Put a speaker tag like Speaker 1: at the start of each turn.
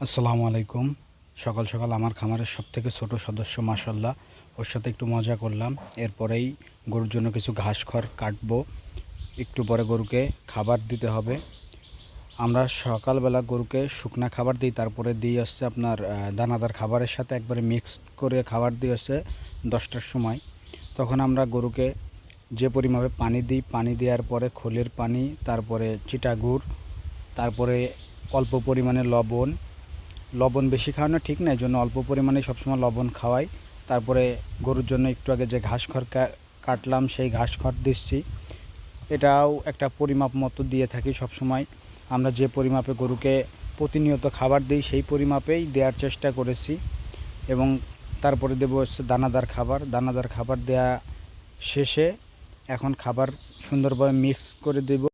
Speaker 1: আসসালামু আলাইকুম। সকাল সকাল আমার খামারের সবথেকে ছোট সদস্য মাশাআল্লাহ, ওর সাথে একটু মজা করলাম। এরপরেই গরুর জন্য কিছু ঘাস খড় কাটবো। একটু পরে গরুকে খাবার দিতে হবে। আমরা সকালবেলা গরুকে শুকনা খাবার দিই, তারপরে দিই হচ্ছে আপনার দানাদার খাবারের সাথে একবারে মিক্সড করে খাবার দিই হচ্ছে 10টার সময়। তখন আমরা গরুকে যে পরিমাপে পানি দিই, পানি দেওয়ার পরে খোলের পানি, তারপরে চিটা গুড়, তারপরে অল্প পরিমাণে লবণ। লবণ বেশি খাওয়ানো ঠিক না, এই জন্য অল্প পরিমাণে সবসময় লবণ খাওয়াই। তারপরে গরুর জন্য একটু আগে যে ঘাস খড় কাটলাম সেই ঘাস খড় দিচ্ছি। এটাও একটা পরিমাপ মতো দিয়ে থাকি সবসময়। আমরা যে পরিমাপে গরুকে প্রতিনিয়ত খাবার দিই সেই পরিমাপেই দেওয়ার চেষ্টা করেছি। এবং তারপরে দেবো হচ্ছে দানাদার খাবার। দানাদার খাবার দেওয়া শেষে এখন খাবার সুন্দরভাবে মিক্স করে দেব।